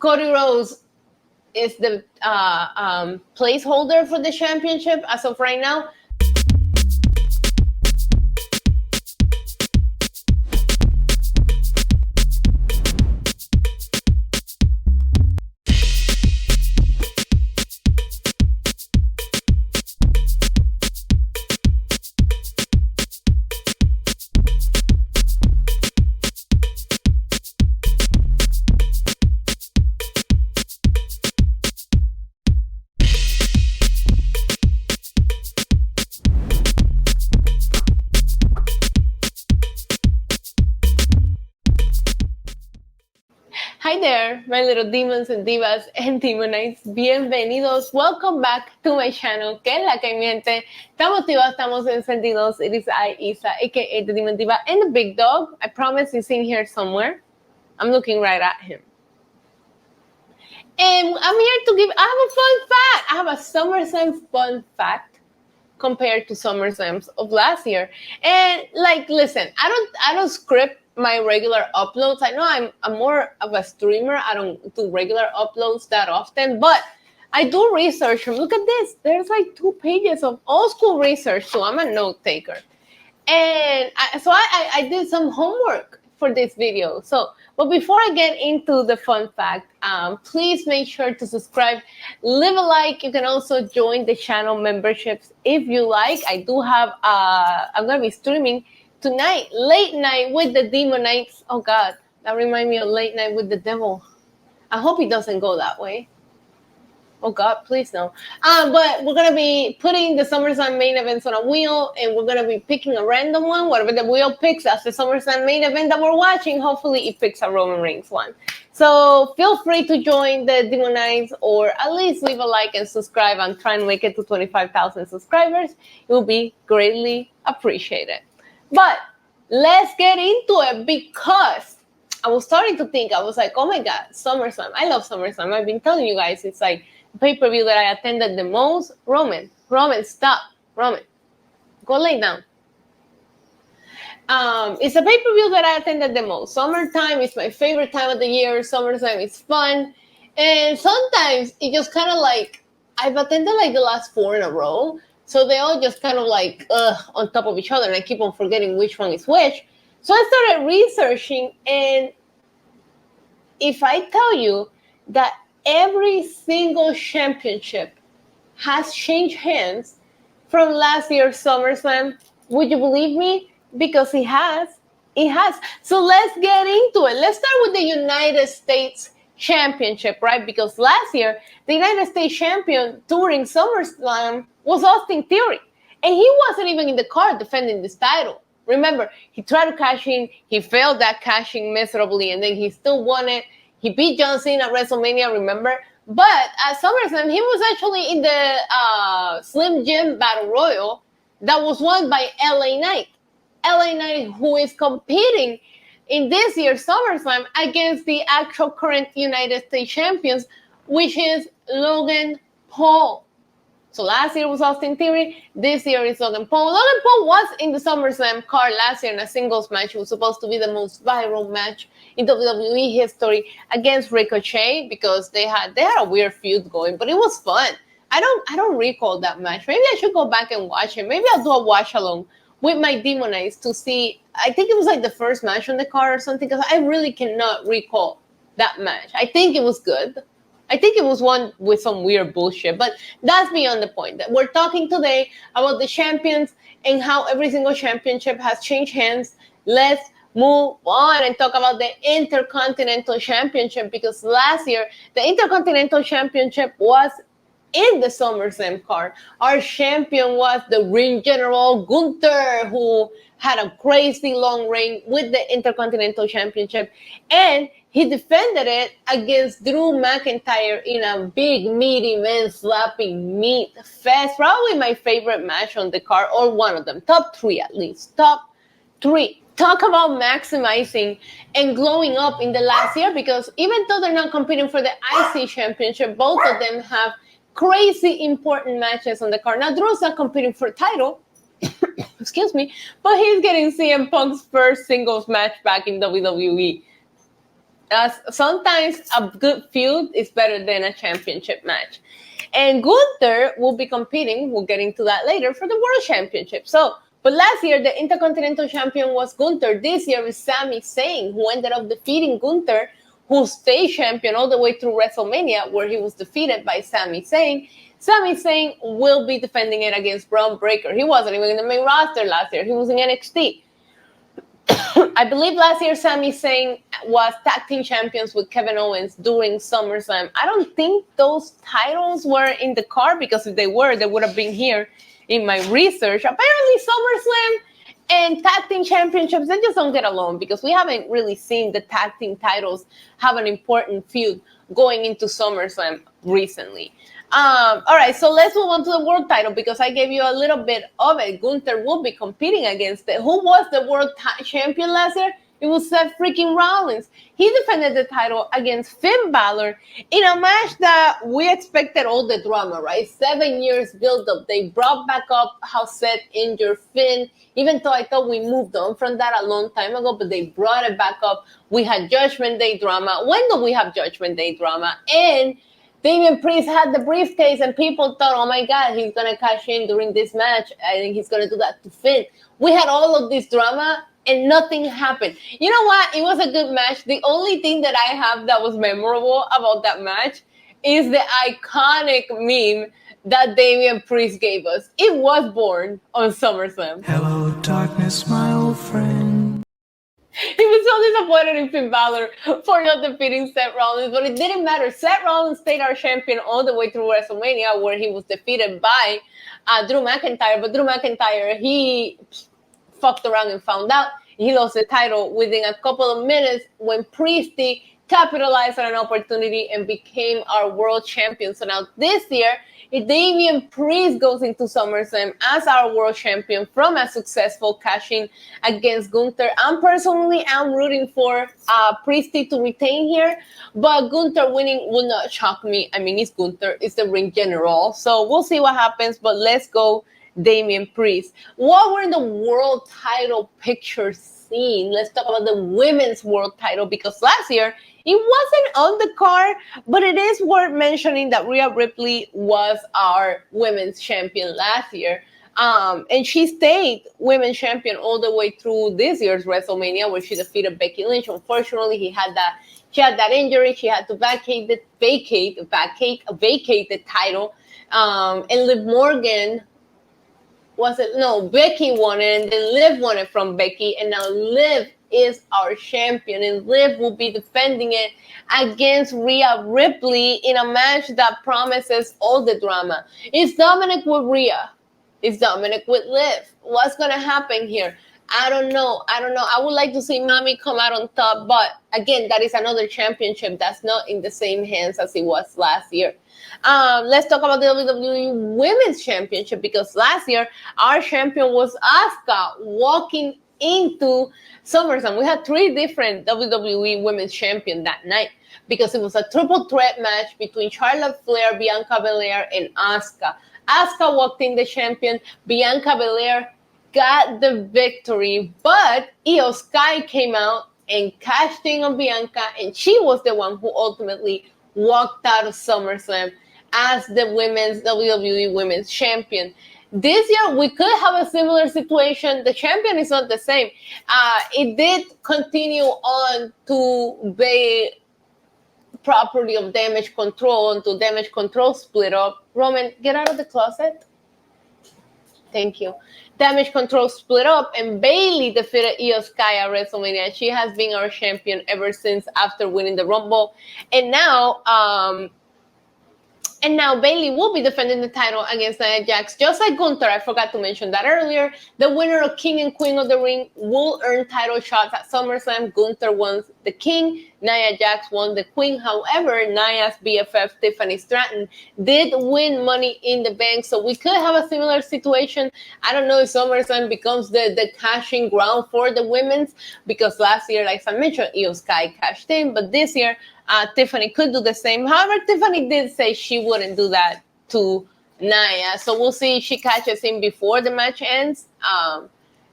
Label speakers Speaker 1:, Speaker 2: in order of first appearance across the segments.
Speaker 1: Cody Rhodes is the placeholder for the championship as of right now. Hi there, my little demons and divas and demonites. Bienvenidos. Welcome back to my channel. Que es la que mi gente. Estamos activos, estamos encendidos. It is I, Isa, aka the Demon Diva, and the big dog. I promise he's in here somewhere. I'm looking right at him. And I'm here to give, I have a fun fact. I have a SummerSlam fun fact compared to SummerSlams of last year. And like, listen, I don't script my regular uploads. I know I'm more of a streamer. I don't do regular uploads that often, but I do research. Look at this. There's like 2 pages of old school research, so I'm a note taker. And I did some homework for this video. But before I get into the fun fact, please make sure to subscribe, leave a like. You can also join the channel memberships if you like. I do have, I'm going to be streaming tonight, late night with the Demonites. Oh God, that reminds me of late night with the devil. I hope it doesn't go that way. Oh God, please no. But we're gonna be putting the SummerSlam main events on a wheel, and we're gonna be picking a random one. Whatever the wheel picks as the SummerSlam main event that we're watching, hopefully it picks a Roman Reigns one. So feel free to join the Demonites, or at least leave a like and subscribe. I'm trying to make it to 25,000 subscribers. It will be greatly appreciated. But let's get into it, because I was starting to think, I was like, oh my God, SummerSlam. I love SummerSlam. I've been telling you guys, it's like pay-per-view that I attended the most. Roman, stop. Roman, go lay down. It's a pay-per-view that I attended the most. Summertime is my favorite time of the year. SummerSlam is fun. And sometimes it just kind of like, I've attended like the last 4 in a row. So they all just kind of like on top of each other, and I keep on forgetting which one is which. So I started researching, and if I tell you that every single championship has changed hands from last year's SummerSlam, would you believe me? Because it has. It has. So let's get into it. Let's start with the United States Championship, right? Because last year, the United States champion during SummerSlam was Austin Theory. And he wasn't even in the card defending this title. Remember, he tried to cash in. He failed that cashing miserably, and then he still won it. He beat John Cena at WrestleMania, remember? But at SummerSlam, he was actually in the Slim Jim Battle Royal that was won by LA Knight. LA Knight, who is competing in this year's SummerSlam against the actual current United States champions, which is Logan Paul. So last year was Austin Theory. This year is Logan Paul. Logan Paul was in the SummerSlam card last year in a singles match. It was supposed to be the most viral match in WWE history against Ricochet, because they had a weird feud going, but it was fun. I don't recall that match. Maybe I should go back and watch it. Maybe I'll do a watch along with my Demonites to see. I think it was like the first match on the card or something, because I really cannot recall that match. I think it was good. I think it was one with some weird bullshit, but that's beyond the point. We're talking today about the champions and how every single championship has changed hands. Let's move on and talk about the Intercontinental Championship, because last year, the Intercontinental Championship was in the SummerSlam card. Our champion was the ring general Gunther, who had a crazy long reign with the Intercontinental Championship, and he defended it against Drew McIntyre in a big, meaty, man-slapping meat fest. Probably my favorite match on the card, or one of them. Top 3 at least. Top 3. Talk about maximizing and glowing up in the last year, because even though they're not competing for the IC Championship, both of them have crazy important matches on the card. Now, Drew's not competing for a title, excuse me, but he's getting CM Punk's first singles match back in WWE. Sometimes a good feud is better than a championship match. And Gunther will be competing, we'll get into that later, for the World Championship. But last year, the Intercontinental Champion was Gunther. This year is Sami Zayn, who ended up defeating Gunther, who stayed champion all the way through WrestleMania, where he was defeated by Sami Zayn. Sami Zayn will be defending it against Braun Breaker. He wasn't even in the main roster last year. He was in NXT. I believe last year Sami Zayn was tag team champions with Kevin Owens during SummerSlam. I don't think those titles were in the card, because if they were, they would have been here in my research. Apparently SummerSlam and tag team championships, they just don't get along, because we haven't really seen the tag team titles have an important feud going into SummerSlam recently. All right, so let's move on to the world title, because I gave you a little bit of it. Gunther will be competing against it. Who was the world champion last year? It was Seth freaking Rollins. He defended the title against Finn Balor in a match that we expected all the drama, right? 7 years build up. They brought back up how Seth injured Finn, even though I thought we moved on from that a long time ago, but they brought it back up. We had Judgment Day drama. When do we have Judgment Day drama? And Damian Priest had the briefcase, and people thought, oh my God, he's going to cash in during this match. I think he's going to do that to Finn. We had all of this drama, and nothing happened. You know what? It was a good match. The only thing that I have that was memorable about that match is the iconic meme that Damian Priest gave us. It was born on SummerSlam.
Speaker 2: Hello, darkness, my old friend.
Speaker 1: He was so disappointed in Finn Balor for not defeating Seth Rollins, but it didn't matter. Seth Rollins stayed our champion all the way through WrestleMania, where he was defeated by Drew McIntyre. But Drew McIntyre, he fucked around and found out. He lost the title within a couple of minutes when Priesty capitalized on an opportunity and became our world champion. So now this year, Damian Priest goes into SummerSlam as our world champion from a successful cash-in against Gunther. Personally, I'm rooting for Priesty to retain here, but Gunther winning would not shock me. I mean, it's Gunther, it's the ring general, so we'll see what happens, but let's go Damian Priest. What were the world title pictures seen? Let's talk about the women's world title, because last year, it wasn't on the card, but it is worth mentioning that Rhea Ripley was our women's champion last year. And she stayed women's champion all the way through this year's WrestleMania, where she defeated Becky Lynch. Unfortunately, she had that injury. She had to vacate the title. And Liv Morgan, Becky won it, and then Liv won it from Becky, and now Liv is our champion, and Liv will be defending it against Rhea Ripley in a match that promises all the drama. It's Dominic with Rhea. It's Dominic with Liv. What's going to happen here? I don't know. I would like to see Mami come out on top, but again, that is another championship that's not in the same hands as it was last year. Let's talk about the WWE Women's Championship, because last year our champion was Asuka walking into SummerSlam. We had 3 different WWE Women's Champions that night, because it was a triple threat match between Charlotte Flair, Bianca Belair, and Asuka. Asuka walked in the champion. Bianca Belair got the victory, but Io Sky came out and cashed in on Bianca, and she was the one who ultimately walked out of SummerSlam as the women's WWE Women's Champion. This year, we could have a similar situation. The champion is not the same. It did continue on to the property of Damage Control until Damage Control split up. Roman, get out of the closet. Thank you. Damage Control split up, and Bayley defeated Io Sky at WrestleMania. She has been our champion ever since, after winning the Rumble. And now Bayley will be defending the title against Nia Jax. Just like Gunther, I forgot to mention that earlier. The winner of King and Queen of the Ring will earn title shots at SummerSlam. Gunther won the King. Nia Jax won the Queen. However, Nia's BFF, Tiffany Stratton, did win Money in the Bank. So we could have a similar situation. I don't know if SummerSlam becomes the cashing ground for the women's, because last year, like I mentioned, Io Sky cashed in. But this year, Tiffany could do the same. However, Tiffany did say she wouldn't do that to Nia. So we'll see if she catches in before the match ends.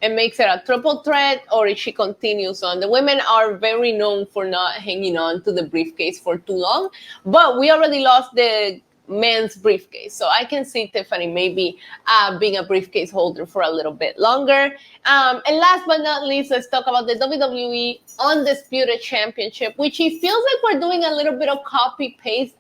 Speaker 1: and makes it a triple threat, or if she continues on. The women are very known for not hanging on to the briefcase for too long, but we already lost the men's briefcase, so I can see Tiffany maybe being a briefcase holder for a little bit longer. And last but not least, let's talk about the WWE Undisputed Championship, which it feels like we're doing a little bit of copy-paste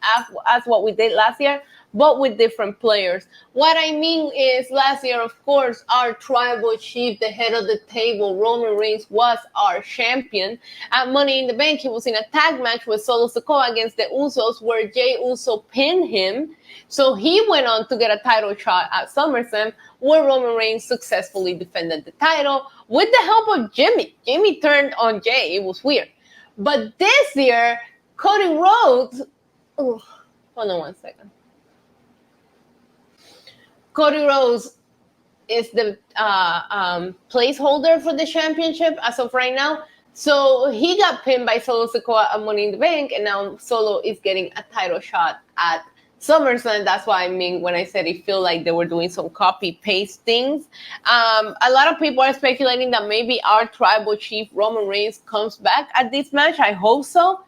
Speaker 1: as what we did last year, but with different players. What I mean is, last year, of course, our tribal chief, the head of the table, Roman Reigns, was our champion. At Money in the Bank, he was in a tag match with Solo Sikoa against the Usos, where Jey Uso pinned him. So he went on to get a title shot at Summerslam, where Roman Reigns successfully defended the title with the help of Jimmy. Jimmy turned on Jey. It was weird. But this year, Cody Rhodes... hold on one second. Cody Rhodes is the placeholder for the championship as of right now. So he got pinned by Solo Sikoa at Money in the Bank, and now Solo is getting a title shot at SummerSlam. That's what I mean when I said it feel like they were doing some copy-paste things. A lot of people are speculating that maybe our tribal chief, Roman Reigns, comes back at this match. I hope so.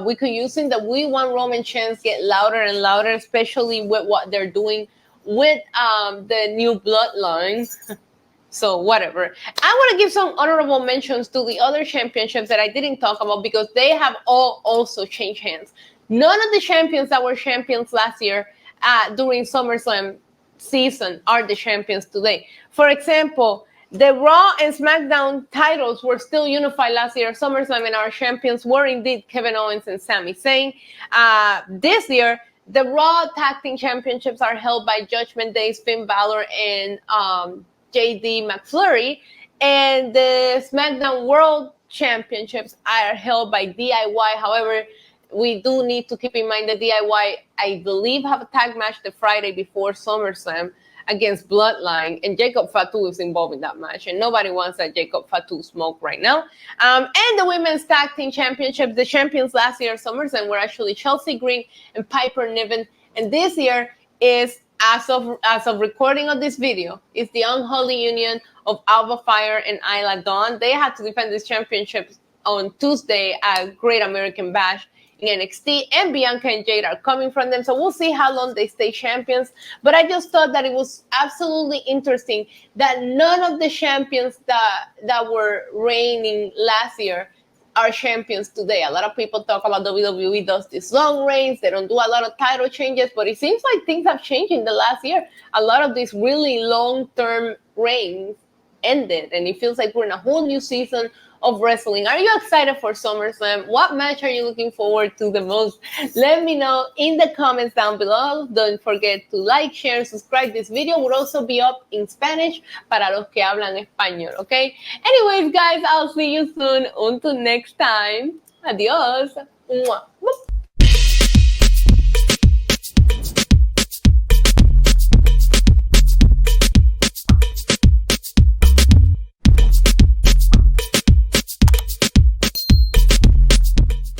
Speaker 1: We could use it that we want Roman chants get louder and louder, especially with what they're doing with the new bloodline. So whatever. I want to give some honorable mentions to the other championships that I didn't talk about, because they have all also changed hands. None of the champions that were champions last year during SummerSlam season are the champions today. For example, the Raw and SmackDown titles were still unified last year at SummerSlam, and our champions were indeed Kevin Owens and Sami Zayn. This year, the Raw Tag Team Championships are held by Judgment Day's Finn Balor and JD McFlurry, and the SmackDown World Championships are held by DIY. However, we do need to keep in mind that DIY, I believe, have a tag match the Friday before SummerSlam against Bloodline, and Jacob Fatu is involved in that match, and nobody wants that Jacob Fatu smoke right now. And the Women's Tag Team Championships, the champions last year at SummerSlam were actually Chelsea Green and Piper Niven, and this year is, as of recording of this video, is the unholy union of Alba Fire and Isla Dawn. They had to defend this championship on Tuesday at Great American Bash in NXT, and Bianca and Jade are coming from them. So we'll see how long they stay champions. But I just thought that it was absolutely interesting that none of the champions that were reigning last year are champions today. A lot of people talk about WWE does these long reigns. They don't do a lot of title changes, but it seems like things have changed in the last year. A lot of these really long-term reigns ended, and it feels like we're in a whole new season of wrestling. Are you excited for SummerSlam? What match are you looking forward to the most? Let me know in the comments down below. Don't forget to like, share, and subscribe. This video will also be up in Spanish para los que hablan español, okay? Anyways, guys, I'll see you soon. Until next time. Adios. Mwah.